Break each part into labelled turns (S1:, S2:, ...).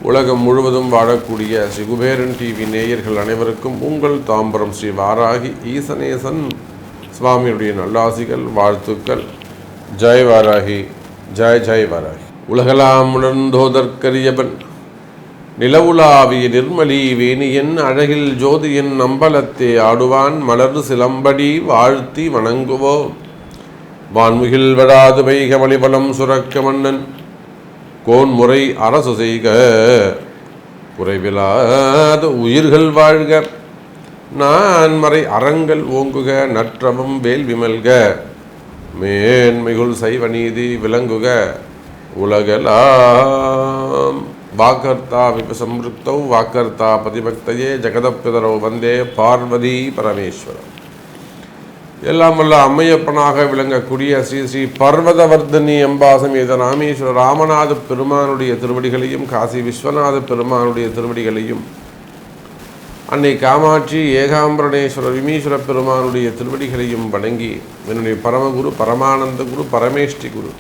S1: உலகம் முழுவதும் வாழக்கூடிய ஸ்ரீ குபேரன் டிவி நேயர்கள் அனைவருக்கும் உங்கள் தாம்பரம் ஸ்ரீ வாராகி ஈசனேசன் சுவாமியுடைய நல்லாசிகள், வாழ்த்துக்கள். ஜெய் வாராகி, ஜெய் ஜெய் வாராகி. உலகலாம் உணர்ந்தோதற்கரியவன் நிலவுலாவிய நிர்மலி வேணியன் அழகில் ஜோதியின் நம்பலத்தே ஆடுவான் மலர் சிலம்படி வாழ்த்தி வணங்குவோம். வான்முகில் வடாது வைக மலிவலம் சுரக்க மன்னன் கோன்முறை அரசு செய்க குறைவிலாத உயிர்கள் வாழ்க நான் மறை அறங்கள் ஓங்குக நற்றவம் வேள்வி மல்க மேன்மிகுள் சைவ நீதி விளங்குக உலகலாம். வாக்கர்த்தா விபசம்ருக்தௌ வாக்கர்த்தா பதிபக்தையே ஜெகதப்பிதரோ வந்தே பார்வதி பரமேஸ்வரம். எல்லாம் வல்ல அம்மையப்பனாக விளங்கக்கூடிய ஸ்ரீ ஸ்ரீ பர்வதவர்தனி அம்பாசமேத ராமேஸ்வர ராமநாத பெருமானுடைய திருவடிகளையும் காசி விஸ்வநாத பெருமானுடைய திருவடிகளையும் அன்னை காமாட்சி ஏகாம்பரணேஸ்வரர் விமீஸ்வர பெருமானுடைய திருவடிகளையும் வணங்கி என்னுடைய பரமகுரு பரமானந்த குரு பரமேஷ்டி குரு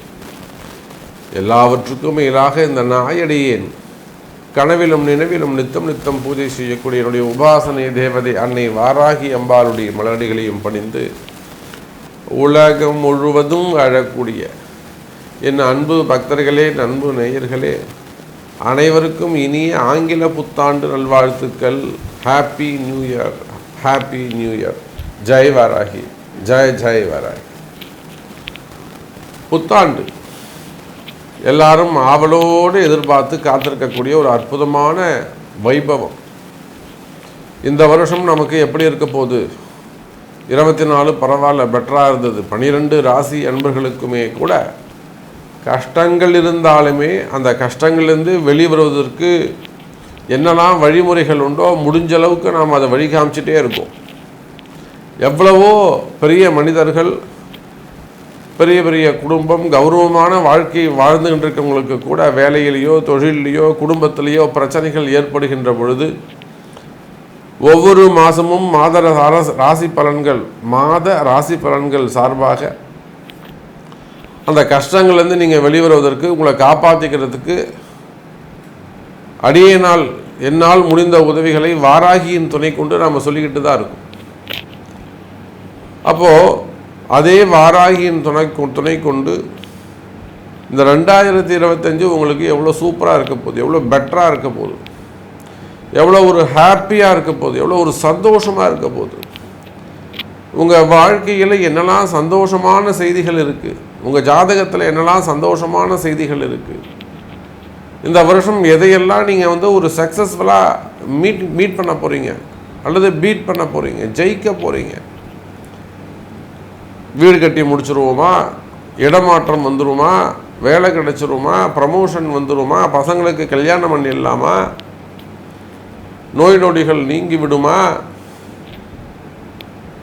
S1: எல்லாவற்றுக்கும் மேலாக இந்த நாயடியேன் கனவிலும் நினைவிலும் நித்தம் நித்தம் பூஜை செய்யக்கூடிய என்னுடைய உபாசனை தேவதை அன்னை வாராகி அம்பாளுடைய மலரடிகளையும் பணிந்து உலகம் முழுவதும் வாழக்கூடிய என் அன்பு பக்தர்களே, அன்பு நேயர்களே அனைவருக்கும் இனிய ஆங்கில புத்தாண்டு நல்வாழ்த்துக்கள். Happy new year, happy new year. Jai Varahi, Jai Jai Varahi. புத்தாண்டு எல்லாரும் ஆவலோடு எதிர்பார்த்து காத்திருக்கக்கூடிய ஒரு அற்புதமான வைபவம். இந்த வருஷம் நமக்கு எப்படி இருக்க போகுது? 24 பரவாயில்ல, பெட்டராக இருந்தது. 12 ராசி அன்பர்களுக்குமே கூட கஷ்டங்கள் இருந்தாலுமே அந்த கஷ்டங்கள்லேருந்து வெளிவருவதற்கு என்னெல்லாம் வழிமுறைகள் உண்டோ முடிஞ்ச அளவுக்கு நாம் அதை வழி காமிச்சிட்டே இருக்கோம். எவ்வளவோ பெரிய மனிதர்கள், பெரிய பெரிய குடும்பம், கௌரவமான வாழ்க்கை வாழ்ந்துகிட்டு இருக்கவங்களுக்கு கூட வேலையிலேயோ தொழிலையோ குடும்பத்திலேயோ பிரச்சனைகள் ஏற்படுகின்ற பொழுது ஒவ்வொரு மாதமும் மாத ராசி பலன்கள் சார்பாக அந்த கஷ்டங்கள்லேருந்து நீங்கள் வெளிவருவதற்கு உங்களை காப்பாற்றிக்கிறதுக்கு என்னால் முடிந்த உதவிகளை வாராகியின் துணை கொண்டு நாம் சொல்லிக்கிட்டு தான் இருக்கோம். அப்போது அதே வாராகியின் துணை கொண்டு இந்த 2025 உங்களுக்கு எவ்வளோ சூப்பராக இருக்க போகுது, எவ்வளோ பெட்டராக இருக்க போகுது, எவ்வளோ ஒரு ஹாப்பியாக இருக்க போகுது, எவ்வளோ ஒரு சந்தோஷமாக இருக்க போகுது. உங்கள் வாழ்க்கையில் என்னெல்லாம் சந்தோஷமான செய்திகள் இருக்குது, உங்கள் ஜாதகத்தில் என்னெல்லாம் சந்தோஷமான செய்திகள் இருக்குது. இந்த வருஷம் எதையெல்லாம் நீங்கள் ஒரு சக்ஸஸ்ஃபுல்லாக மீட் பண்ண போகிறீங்க அல்லது பீட் பண்ண போகிறீங்க, ஜெயிக்க போகிறீங்க. வீடு கட்டி முடிச்சிருவோமா, இடமாற்றம் வந்துருமா, வேலை கிடைச்சிருமா, ப்ரமோஷன் வந்துருமா, பசங்களுக்கு கல்யாணம் பண்ணிடலாமா, நோய் நொடிகள் நீங்கி விடுமா,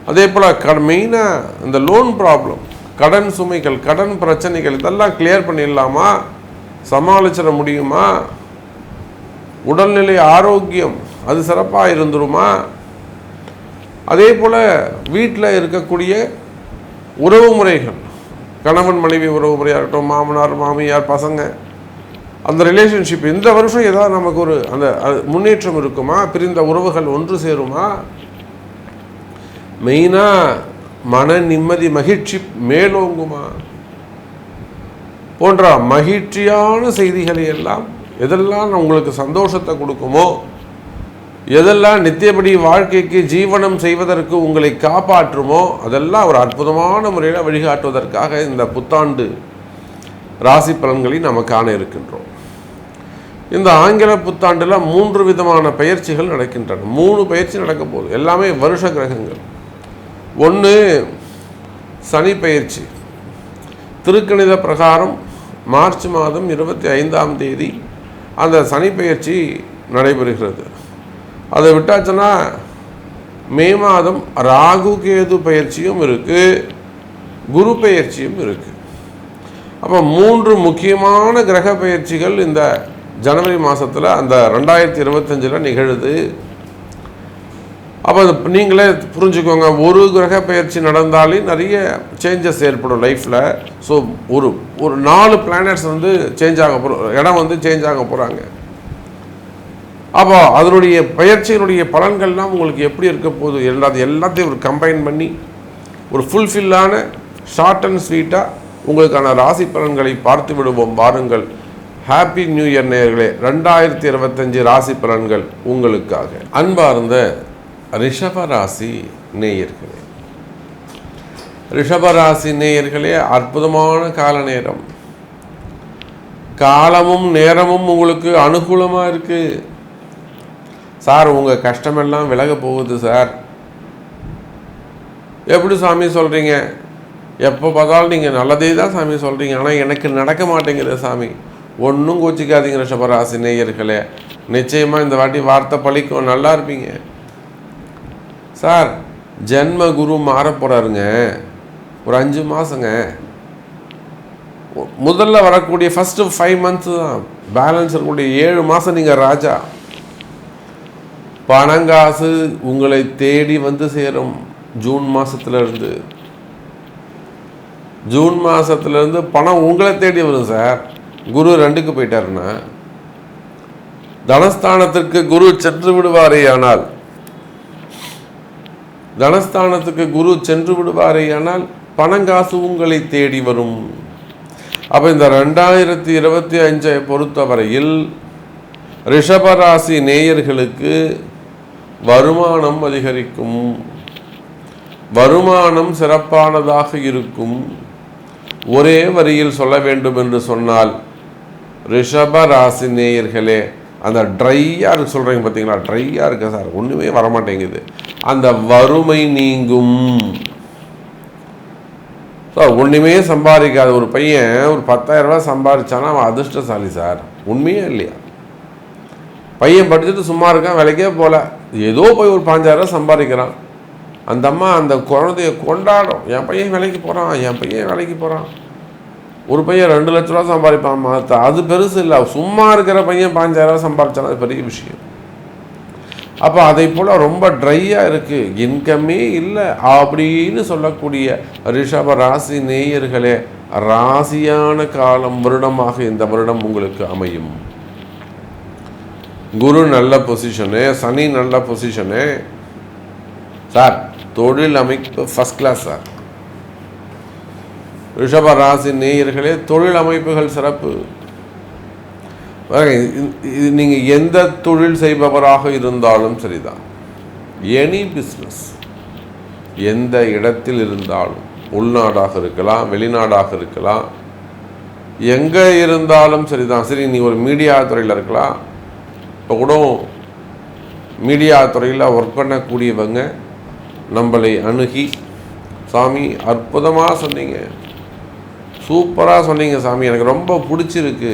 S1: அதே போல் மெயினாக இந்த லோன் ப்ராப்ளம், கடன் சுமைகள், கடன் பிரச்சனைகள் இதெல்லாம் கிளியர் பண்ணிடலாமா, சமாளிச்சிட முடியுமா, உடல்நிலை ஆரோக்கியம் அது சிறப்பாக இருந்துருமா, அதே போல் வீட்டில் இருக்கக்கூடிய உறவு முறைகள், கணவன் மனைவி உறவு முறையாக இருக்கட்டும், மாமனார் மாமியார் பசங்க, அந்த ரிலேஷன்ஷிப் இந்த வருஷம் ஏதாவது நமக்கு அந்த முன்னேற்றம் இருக்குமா, பிரிந்த உறவுகள் ஒன்று சேருமா, மெயினாக மன நிம்மதி மகிழ்ச்சி மேலோங்குமா போன்ற மகிழ்ச்சியான செய்திகளை எல்லாம் எதெல்லாம் உங்களுக்கு சந்தோஷத்தை கொடுக்குமோ, எதெல்லாம் நித்தியபடி வாழ்க்கைக்கு ஜீவனம் செய்வதற்கு உங்களை காப்பாற்றுமோ அதெல்லாம் ஒரு அற்புதமான முறையில் வழிகாட்டுவதற்காக இந்த புத்தாண்டு ராசி பலன்களை நம்ம காண இருக்கின்றோம். இந்த ஆங்கில புத்தாண்டில் 3 விதமான பயிற்சிகள் நடக்கின்றன. 3 பயிற்சி நடக்க போகுது. எல்லாமே வருஷ கிரகங்கள். 1 சனி பயிற்சி. திருக்கணித பிரகாரம் மார்ச் மாதம் 25ஆம் தேதி அந்த சனி பயிற்சி நடைபெறுகிறது. அதை விட்டாச்சுன்னா மே மாதம் ராகு கேது பயிற்சியும் இருக்குது, குரு பயிற்சியும் இருக்குது. அப்போ 3 முக்கியமான கிரக பயிற்சிகள் இந்த ஜனவரி மாதத்தில் அந்த 2025 நிகழுது. அப்போ நீங்களே புரிஞ்சுக்கோங்க, ஒரு கிரக பயிற்சி நடந்தாலே நிறைய சேஞ்சஸ் ஏற்படும் லைஃப்பில். ஸோ ஒரு 4 பிளானட்ஸ் வந்து சேஞ்ச் ஆக இடம் வந்து சேஞ்ச் ஆக போகிறாங்க. அப்போ அதனுடைய பயிற்சியினுடைய பலன்கள்லாம் உங்களுக்கு எப்படி இருக்க போகுது, எல்லாத்தையும் ஒரு கம்பைன் பண்ணி ஒரு ஃபுல்ஃபில்லான ஷார்ட் அண்ட் ஸ்வீட்டாக உங்களுக்கான ராசி பலன்களை பார்த்து விடுவோம். வாருங்கள். ஹாப்பி நியூ இயர் நேயர்களே. 2025 ராசி பலன்கள் உங்களுக்காக. அன்பார்ந்த ரிஷபராசி நேயர்களே, ரிஷபராசி நேயர்களே, அற்புதமான கால நேரம். காலமும் நேரமும் உங்களுக்கு அனுகூலமாக இருக்குது. சார் உங்கள் கஷ்டமெல்லாம் விலக போகுது சார். எப்படி சாமி சொல்கிறீங்க? எப்போ பார்த்தாலும் நீங்கள் நல்லதே தான் சாமி சொல்கிறீங்க, ஆனால் எனக்கு நடக்க மாட்டேங்குது சாமி. ஒன்றும் கோச்சிக்காதீங்க ரிஷபராசி நேயர்களே, நிச்சயமாக இந்த வாட்டி வார்த்தை பழிக்கும், நல்லா இருப்பீங்க. சார் ஜென்ம குரு மாற போகிறாருங்க, ஒரு 5 மாதங்க. முதல்ல வரக்கூடிய ஃபஸ்ட்டு 5 மந்த்ஸ் தான், பேலன்ஸ் இருக்கக்கூடிய 7 மாதம் நீங்கள் ராஜா. பணங்காசு உங்களை தேடி வந்து சேரும். ஜூன் மாதத்துலேருந்து பணம் உங்களை தேடி வரும் சார். குரு 2க்கு போயிட்டாருன்னா தனஸ்தானத்திற்கு குரு சென்று விடுவாரேயானால், பணங்காசு உங்களை தேடி வரும். அப்போ இந்த 2025 பொறுத்தவரையில் ரிஷபராசி நேயர்களுக்கு வருமானம் அதிகரிக்கும், வருமானம் சிறப்பானதாக இருக்கும். ஒரே வரியில் சொல்ல வேண்டும் என்று சொன்னால், ரிஷபராசி நேயர்களே, அந்த ட்ரையாக சொல்கிறீங்க பார்த்தீங்களா, ட்ரையாக இருக்க சார், ஒன்றுமே வரமாட்டேங்குது, அந்த வறுமை நீங்கும். சார் ஒன்றுமே சம்பாதிக்காத ஒரு பையன் ஒரு 10,000 ரூபா சம்பாதிச்சானா அவன் அதிர்ஷ்டசாலி சார். உண்மையே இல்லையா? பையன் படிச்சுட்டு சும்மா இருக்கான், வேலைக்கே போகல, ஏதோ போய் ஒரு 5,000 ரூபா சம்பாதிக்கிறான். அந்த அம்மா அந்த குழந்தைய கொண்டாடும், என் பையன் வேலைக்கு போகிறான். ஒரு பையன் 2 லட்ச ரூபா சம்பாதிப்பான். அது பெருசு இல்லை, சும்மா இருக்கிற பையன் 5,000 ரூபா சம்பாதிச்சானா அது பெரிய விஷயம். அப்போ அதை போல் ரொம்ப ட்ரையாக இருக்குது, இன்கமே இல்லை அப்படின்னு சொல்லக்கூடிய ரிஷப ராசி நேயர்களே, ராசியான காலம் வருடமாக இந்த வருடம் உங்களுக்கு அமையும். குரு நல்ல பொசிஷனு, சனி நல்ல பொசிஷனு சார். தொழில் அமைப்பு ஃபஸ்ட் கிளாஸ் சார். ரிஷப ராசி நேயர்களே, தொழில் அமைப்புகள் சிறப்பு. நீங்கள் எந்த தொழில் செய்பவராக இருந்தாலும் சரிதான், எனி பிஸ்னஸ், எந்த இடத்தில் இருந்தாலும், உள்நாடாக இருக்கலாம், வெளிநாடாக இருக்கலாம், எங்கே இருந்தாலும் சரிதான். சரி, நீ ஒரு மீடியா துறையில் இருக்கலாம். இப்போ கூட மீடியா துறையில் ஒர்க் பண்ணக்கூடியவங்க நம்மளை அணுகி, சாமி அற்புதமாக சொன்னீங்க, சூப்பராக சொன்னீங்க சாமி, எனக்கு ரொம்ப பிடிச்சிருக்கு,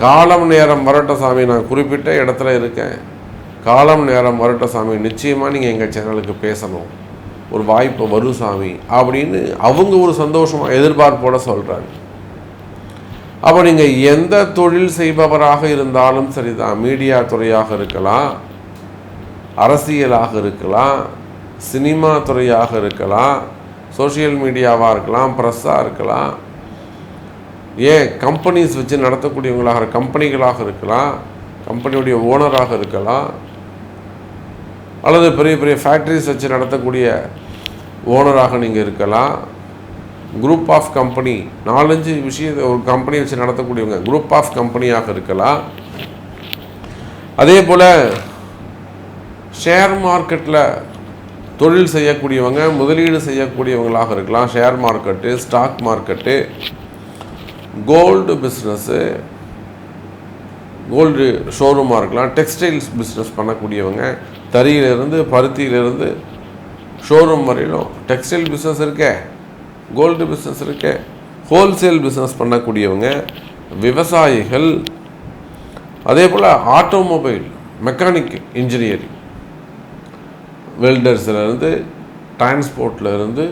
S1: காலம் நேரம் வரட்டும் சாமி, நான் குறிப்பிட்ட இடத்துல இருக்கேன், காலம் நேரம் வரட்டும் சாமி, நிச்சயமாக நீங்கள் எங்கள் சேனலுக்கு பேசணும், ஒரு வாய்ப்பு வரும் சாமி அப்படின்னு அவங்க ஒரு சந்தோஷமாக எதிர்பார்ப்போட சொல்கிறாங்க. அப்போ நீங்கள் எந்த தொழில் செய்பவராக இருந்தாலும் சரிதான், மீடியா துறையாக இருக்கலாம், அரசியலாக இருக்கலாம், சினிமா துறையாக இருக்கலாம், சோஷியல் மீடியாவாக இருக்கலாம், ப்ரெஸ்ஸாக இருக்கலாம், ஏன் கம்பெனிஸ் வச்சு நடத்தக்கூடியவங்களாக கம்பெனிகளாக இருக்கலாம், கம்பெனியுடைய ஓனராக இருக்கலாம், அல்லது பெரிய பெரிய ஃபேக்ட்ரிஸ் வச்சு நடத்தக்கூடிய ஓனராக நீங்கள் இருக்கலாம், குரூப் ஆஃப் கம்பெனி 4-5 விஷயத்தை ஒரு கம்பெனி வச்சு நடத்தக்கூடியவங்க குரூப் ஆஃப் கம்பெனியாக இருக்கலாம். அதே போல் ஷேர் மார்க்கெட்டில் தொழில் செய்யக்கூடியவங்க, முதலீடு செய்யக்கூடியவங்களாக இருக்கலாம், share market, stock market, gold business, gold ஷோரூமாக இருக்கலாம், டெக்ஸ்டைல்ஸ் பிஸ்னஸ் பண்ணக்கூடியவங்க, தறியிலிருந்து பருத்தியிலிருந்து ஷோரூம் வரையிலும் டெக்ஸ்டைல் பிஸ்னஸ் இருக்கே, கோல்டு பிஸ்னஸ் இருக்கே, ஹோல்சேல் பிஸ்னஸ் பண்ணக்கூடியவங்க, விவசாயிகள், அதே போல் ஆட்டோமொபைல் மெக்கானிக் இன்ஜினியரிங், வெல்டர்ஸ்லேருந்து டிரான்ஸ்போர்ட்லேருந்து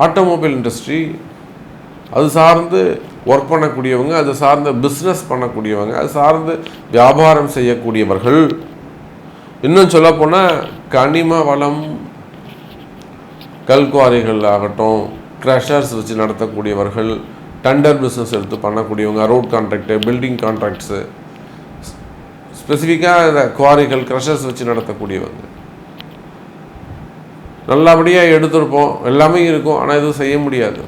S1: ஆட்டோமொபைல் இண்டஸ்ட்ரி, அது சார்ந்து ஒர்க் பண்ணக்கூடியவங்க, அது சார்ந்த பிஸ்னஸ் பண்ணக்கூடியவங்க, அது சார்ந்து வியாபாரம் செய்யக்கூடியவர்கள், இன்னும் சொல்லப்போனால் கனிம வளம், கல்குவாரிகள் ஆகட்டும், க்ரஷர்ஸ் வச்சு நடத்தக்கூடியவர்கள், டெண்டர் பிஸ்னஸ் எடுத்து பண்ணக்கூடியவங்க, ரோட் கான்ட்ராக்டு, பில்டிங் கான்ட்ராக்ட்ஸு, ஸ்பெசிஃபிக்காக இந்த குவாரிகள், க்ரஷர்ஸ் வச்சு நடத்தக்கூடியவங்க நல்லபடியாக எடுத்திருப்போம், எல்லாமே இருக்கும், ஆனால் எதுவும் செய்ய முடியாது.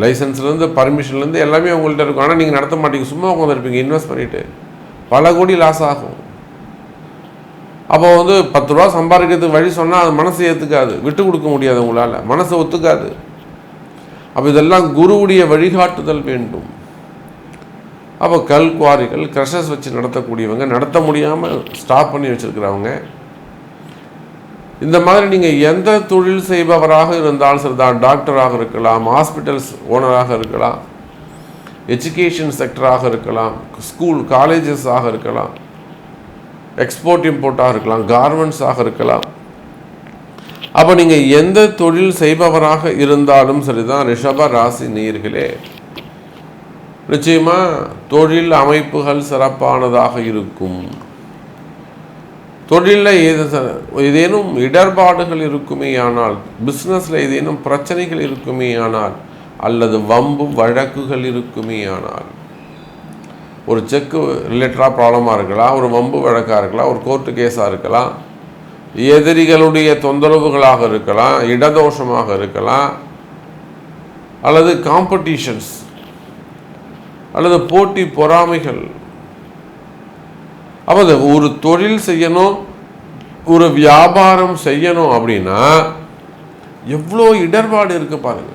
S1: லைசன்ஸ்லேருந்து பர்மிஷன்லேருந்து எல்லாமே உங்கள்கிட்ட இருக்கும், ஆனால் நீங்கள் நடத்த மாட்டீங்க, சும்மா உட்காந்துருப்பீங்க, இன்வெஸ்ட் பண்ணிவிட்டு பல கோடி லாஸ் ஆகும். அப்போ 10 ரூபா சம்பாதிக்கிறதுக்கு வழி சொன்னால் அது மனசை ஏற்றுக்காது, விட்டு கொடுக்க முடியாது, உங்களால் மனசை ஒத்துக்காது. அப்போ இதெல்லாம் குருவுடைய வழிகாட்டுதல் வேண்டும். அப்போ கல் குவாரிகள், க்ரஷர்ஸ் வச்சு நடத்தக்கூடியவங்க, நடத்த முடியாமல் ஸ்டாப் பண்ணி வச்சுருக்கிறவங்க, இந்த மாதிரி நீங்கள் எந்த தொழில் செய்பவராக இருந்தாலும் சரிதான், டாக்டராக இருக்கலாம், ஹாஸ்பிட்டல்ஸ் ஓனராக இருக்கலாம், எஜுகேஷன் செக்டராக இருக்கலாம், ஸ்கூல் காலேஜஸாக இருக்கலாம், எக்ஸ்போர்ட் இம்போர்ட்டாக இருக்கலாம், கார்மெண்ட்ஸாக இருக்கலாம். அப்போ நீங்கள் எந்த தொழில் செய்பவராக இருந்தாலும் சரிதான் ரிஷப ராசி நேயர்களே, நிச்சயமாக தொழில் அமைப்புகள் சிறப்பானதாக இருக்கும். தொழிலில் ஏதேனும் இடர்பாடுகள் இருக்குமே ஆனால், பிஸ்னஸில் ஏதேனும் பிரச்சனைகள் இருக்குமே ஆனால், அல்லது வம்பு வழக்குகள் இருக்குமே ஆனால், ஒரு செக்கு ரிலேட்டடாக ப்ராப்ளமாக இருக்கலாம், ஒரு வம்பு வழக்காக இருக்கலாம், ஒரு கோர்ட்டு கேஸாக இருக்கலாம், எதிரிகளுடைய தொந்தரவுகளாக இருக்கலாம், இடதோஷமாக இருக்கலாம், அல்லது காம்படிஷன்ஸ், அல்லது போட்டி பொறாமைகள். அப்போ ஒரு தொழில் செய்யணும், ஒரு வியாபாரம் செய்யணும் அப்படின்னா எவ்வளோ இடர்பாடு இருக்கு பாருங்க.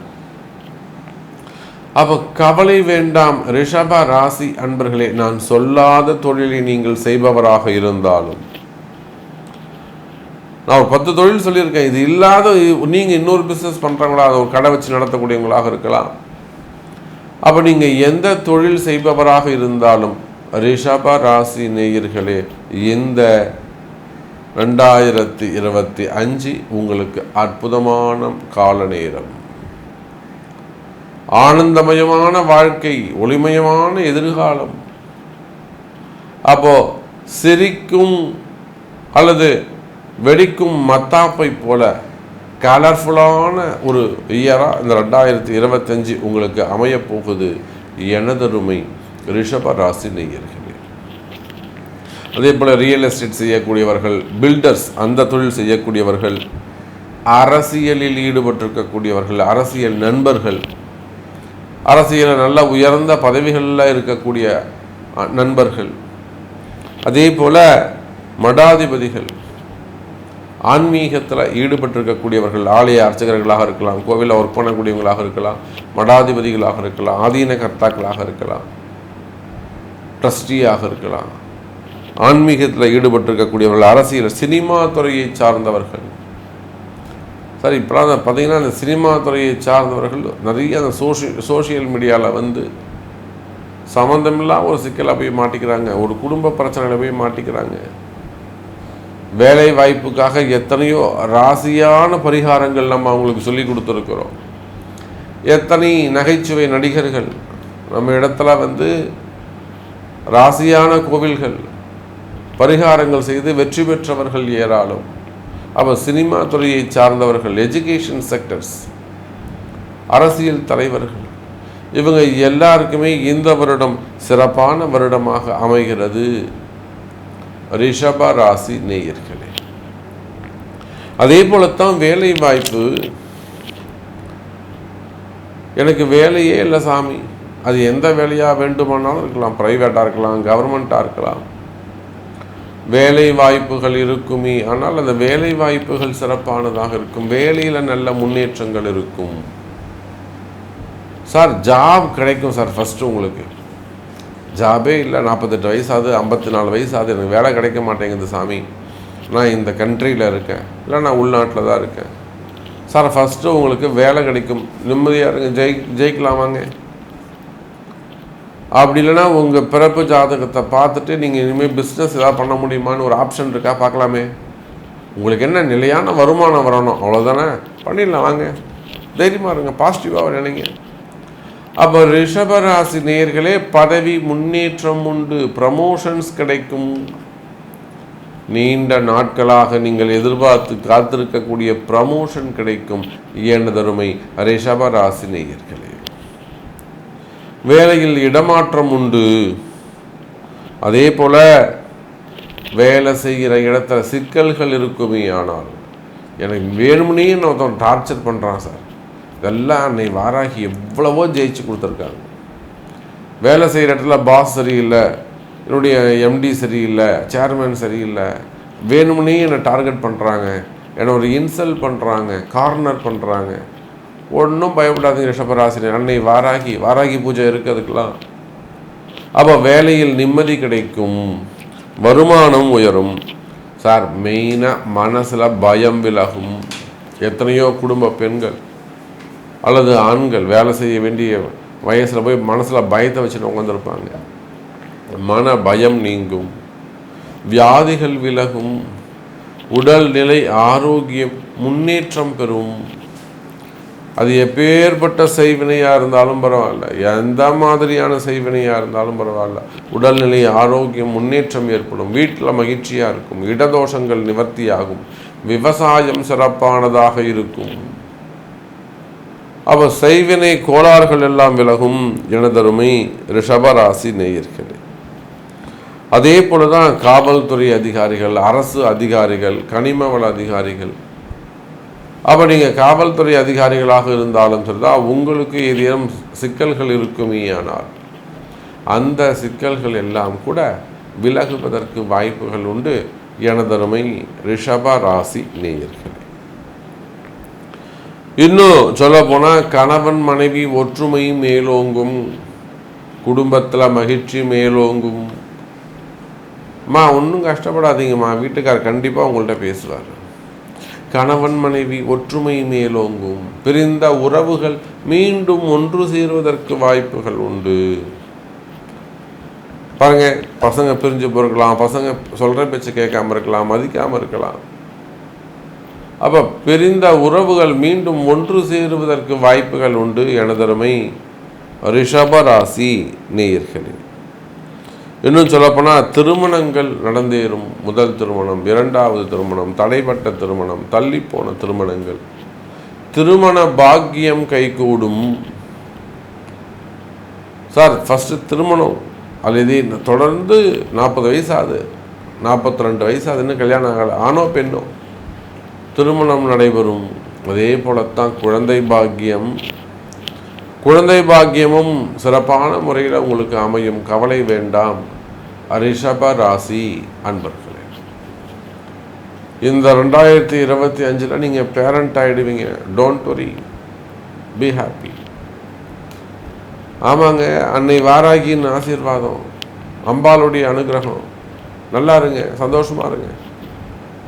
S1: அப்போ கவலை வேண்டாம் ரிஷப ராசி அன்பர்களே, நான் சொல்லாத தொழிலை நீங்கள் செய்பவராக இருந்தாலும், நான் ஒரு 10 தொழில் சொல்லியிருக்கேன், இது இல்லாத நீங்கள் இன்னொரு பிஸ்னஸ் பண்ணுறவங்களா, ஒரு கடை வச்சு நடத்தக்கூடியவங்களாக இருக்கலாம். அப்போ நீங்கள் எந்த தொழில் செய்பவராக இருந்தாலும் ரிஷப ராசி நேயர்களே, இந்த 2025 உங்களுக்கு அற்புதமான கால நேரம், ஆனந்தமயமான வாழ்க்கை, ஒளிமயமான எதிர்காலம். அப்போ சிரிக்கும் அல்லது வெடிக்கும் மத்தாப்பை போல கலர்ஃபுல்லான ஒரு இயராக இந்த 2025 உங்களுக்கு அமையப்போகுது எனதருமை ரிஷப ராசி நேயர்களே. அதே போல் ரியல் எஸ்டேட் செய்யக்கூடியவர்கள், பில்டர்ஸ், அந்த தொழில் செய்யக்கூடியவர்கள், அரசியலில் ஈடுபட்டிருக்கக்கூடியவர்கள், அரசியல் நண்பர்கள், அரசியலில் நல்ல உயர்ந்த பதவிகளில் இருக்கக்கூடிய நண்பர்கள், அதே போல் மடாதிபதிகள், ஆன்மீகத்தில் ஈடுபட்டிருக்கக்கூடியவர்கள், ஆலய அர்ச்சகர்களாக இருக்கலாம், கோவிலில் ஒர்க் பண்ணக்கூடியவங்களாக இருக்கலாம், மடாதிபதிகளாக இருக்கலாம், ஆதீன கர்த்தாக்களாக இருக்கலாம், ட்ரஸ்டியாக இருக்கலாம், ஆன்மீகத்தில் ஈடுபட்டிருக்கக்கூடியவர்கள், அரசியல், சினிமா துறையை சார்ந்தவர்கள். சார் இப்போலாம் பார்த்தீங்கன்னா அந்த சினிமா துறையை சார்ந்தவர்கள் நிறைய அந்த சோஷியல் மீடியாவில் சம்மந்தமில்லாமல் ஒரு சிக்கலாக போய் மாட்டிக்கிறாங்க, ஒரு குடும்ப பிரச்சனையில் போய் மாட்டிக்கிறாங்க. வேலை வாய்ப்புக்காக எத்தனையோ ராசியான பரிகாரங்கள் நம்ம அவங்களுக்கு சொல்லி கொடுத்துருக்குறோம். எத்தனை நகைச்சுவை நடிகர்கள் நம்ம இடத்துல ராசியான கோவில்கள் பரிகாரங்கள் செய்து வெற்றி பெற்றவர்கள் ஏராளம். அப்போ சினிமா துறையை சார்ந்தவர்கள், எஜுகேஷன் செக்டர்ஸ், அரசியல் தலைவர்கள், இவங்க எல்லாருக்குமே இந்த வருடம் சிறப்பான வருடமாக அமைகிறது ரிஷப ராசி நேயர்களே. அதே போலத்தான் வேலை வாய்ப்பு. எனக்கு வேலையே இல்லை சாமி, அது எந்த வேலையாக வேண்டுமானாலும் இருக்கலாம், ப்ரைவேட்டாக இருக்கலாம், கவர்மெண்ட்டாக இருக்கலாம், வேலை வாய்ப்புகள் இருக்குமே. ஆனால் அந்த வேலை வாய்ப்புகள் சிறப்பானதாக இருக்கும், வேலையில் நல்ல முன்னேற்றங்கள் இருக்கும். சார் ஜாப் கிடைக்கும் சார், ஃபஸ்ட்டு உங்களுக்கு ஜாபே இல்லை, 48 வயசாகுது, 54 வயசாகுது, எனக்கு வேலை கிடைக்க மாட்டேங்குது சாமி, நான் இந்த கண்ட்ரியில் இருக்கேன், இல்லை நான் உள்நாட்டில் தான் இருக்கேன். சார் ஃபஸ்ட்டு உங்களுக்கு வேலை கிடைக்கும், நிம்மதியாக இருங்க, ஜெயிக்கலாமாங்க. அப்படி இல்லைன்னா உங்கள் பிறப்பு ஜாதகத்தை பார்த்துட்டு நீங்கள் இனிமேல் பிஸ்னஸ் எதாவது பண்ண முடியுமான்னு ஒரு ஆப்ஷன் இருக்கா, பார்க்கலாமே. உங்களுக்கு என்ன நிலையான வருமானம் வரணும், அவ்வளோதானே, பண்ணிடலாம், வாங்க, தைரியமாக இருங்க, பாசிட்டிவாக நினைங்க. அப்போ ரிஷபராசி நேயர்களே, பதவி முன்னேற்றம் உண்டு, ப்ரமோஷன்ஸ் கிடைக்கும், நீண்ட நாட்களாக நீங்கள் எதிர்பார்த்து காத்திருக்கக்கூடிய ப்ரமோஷன் கிடைக்கும். எனதருமை ரிஷப ராசி நேயர்களே, வேலையில் இடமாற்றம் உண்டு. அதே போல வேலை செய்கிற இடத்துல சிக்கல்கள் இருக்குமே. ஆனால் எனக்கு வேணும்னே ஒருத்தன் டார்ச்சர் பண்ணுறான் சார். இதெல்லாம் அன்னை வாராகி எவ்வளவோ ஜெயிச்சு கொடுத்துருக்காங்க. வேலை செய்கிற இடத்துல பாஸ் சரியில்லை, என்னுடைய எம்டி சரியில்லை, சேர்மேன் சரியில்லை, வேணும்னே என்னை டார்கெட் பண்ணுறாங்க, என்னை ஒரு இன்சல்ட் பண்ணுறாங்க, கார்னர் பண்ணுறாங்க. ஒன்றும் பயப்படாதீங்க ரிஷபராசி. அன்னை வாராகி பூஜை இருக்குது அதுக்கெல்லாம். அப்போ வேலையில் நிம்மதி கிடைக்கும், வருமானம் உயரும். சார் மெயினாக மனசில் பயம் விலகும். எத்தனையோ குடும்ப பெண்கள் அல்லது ஆண்கள் வேலை செய்ய வேண்டிய வயசில் போய் மனசில் பயத்தை வச்சுட்டு உட்காந்துருப்பாங்க. மன பயம் நீங்கும், வியாதிகள் விலகும், உடல்நிலை ஆரோக்கியம் முன்னேற்றம் பெறும். அது எப்பேற்பட்ட செய்வினையாக இருந்தாலும் பரவாயில்ல, எந்த மாதிரியான செய்வினையாக இருந்தாலும் பரவாயில்ல, உடல்நிலை ஆரோக்கியம் முன்னேற்றம் ஏற்படும், வீட்டில் மகிழ்ச்சியாக இருக்கும், இடதோஷங்கள் நிவர்த்தியாகும், விவசாயம் சிறப்பானதாக இருக்கும். அப்போ செய்வினை கோளாறுகள் எல்லாம் விலகும். எனதருமை ரிஷபராசி நேயர்களே, அதே போல தான் காவல்துறை அதிகாரிகள், அரசு அதிகாரிகள், கனிம வள அதிகாரிகள். அப்போ நீங்கள் காவல்துறை அதிகாரிகளாக இருந்தாலும் சரிதான், உங்களுக்கு ஏதேனும் சிக்கல்கள் இருக்குமே. ஆனால் அந்த சிக்கல்கள் எல்லாம் கூட விலகுவதற்கு வாய்ப்புகள் உண்டு. எனதருமை ரிஷப ராசி நேயர்களே, இன்னும் சொல்ல போனால் கணவன் மனைவி ஒற்றுமை மேலோங்கும், குடும்பத்தில் மகிழ்ச்சி மேலோங்கும். ஒன்றும் கஷ்டப்படாதீங்கம்மா, வீட்டுக்கார் கண்டிப்பாக உங்கள்கிட்ட பேசுவார். கணவன் மனைவி ஒற்றுமை மேலோங்கும், பிரிந்த உறவுகள் மீண்டும் ஒன்று சேருவதற்கு வாய்ப்புகள் உண்டு. பாருங்க, பசங்க பிரிஞ்சு போயிருக்கலாம், பசங்க சொல்கிற பேச்சு கேட்காம இருக்கலாம், மதிக்காமல் இருக்கலாம். அப்போ பிரிந்த உறவுகள் மீண்டும் ஒன்று சேருவதற்கு வாய்ப்புகள் உண்டு. எனதருமை ரிஷபராசி நேயர்களே, இன்னும் சொல்லப்போனால் திருமணங்கள் நடந்தேறும். முதல் திருமணம், இரண்டாவது திருமணம், தடைப்பட்ட திருமணம், தள்ளிப்போன திருமணங்கள், திருமண பாக்கியம் கைகூடும். சார் ஃபஸ்ட்டு திருமணம் அல்லது தொடர்ந்து 40 வயசாகுது, 42 வயசாகுதுன்னு கல்யாணம் ஆகலை, ஆணோ பெண்ணோ திருமணம் நடைபெறும். அதே போலத்தான் குழந்தை பாக்கியமும் சிறப்பான முறையில் உங்களுக்கு அமையும். கவலை வேண்டாம் ரிஷப ராசி அன்பர்களே. இந்த 2025 நீங்கள் பேரண்ட் ஆகிடுவீங்க. Don't worry, be happy. ஆமாங்க, அன்னை வாராகியின் ஆசீர்வாதம், அம்பாளுடைய அனுகிரகம். நல்லா இருங்க, சந்தோஷமாக இருங்க.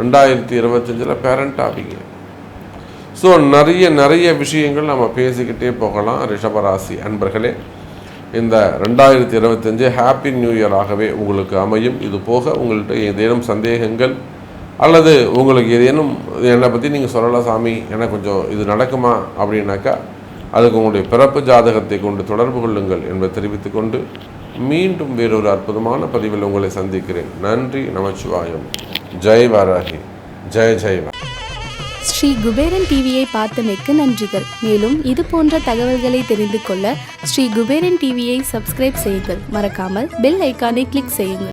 S1: 2025 பேரண்ட் ஆவீங்க. ஸோ நிறைய விஷயங்கள் நம்ம பேசிக்கிட்டே போகலாம். ரிஷபராசி அன்பர்களே, இந்த 2025 ஹாப்பி நியூ இயராகவே உங்களுக்கு அமையும். இது போக உங்கள்கிட்ட ஏதேனும் சந்தேகங்கள் அல்லது உங்களுக்கு ஏதேனும் என்னை பற்றி நீங்கள் சொல்லலாம் சாமி, எனக்கு கொஞ்சம் இது நடக்குமா அப்படின்னாக்கா, அதுக்கு உங்களுடைய பிறப்பு ஜாதகத்தை கொண்டு தொடர்பு கொள்ளுங்கள் என்பதை தெரிவித்துக் கொண்டு மீண்டும் வேறொரு அற்புதமான பதிவில் உங்களை சந்திக்கிறேன். நன்றி, நமச்சிவாயம். ஜெய் வாராகி, ஜெய் ஜெய்.
S2: ஸ்ரீ குபேரன் டிவியை பார்த்தமைக்கு நன்றிகள். மேலும் இது போன்ற தகவல்களை தெரிந்து கொள்ள ஸ்ரீ குபேரன் டிவியை சப்ஸ்கிரைப் செய்யுங்கள். மறக்காமல் பெல் ஐக்கானை கிளிக் செய்யுங்கள்.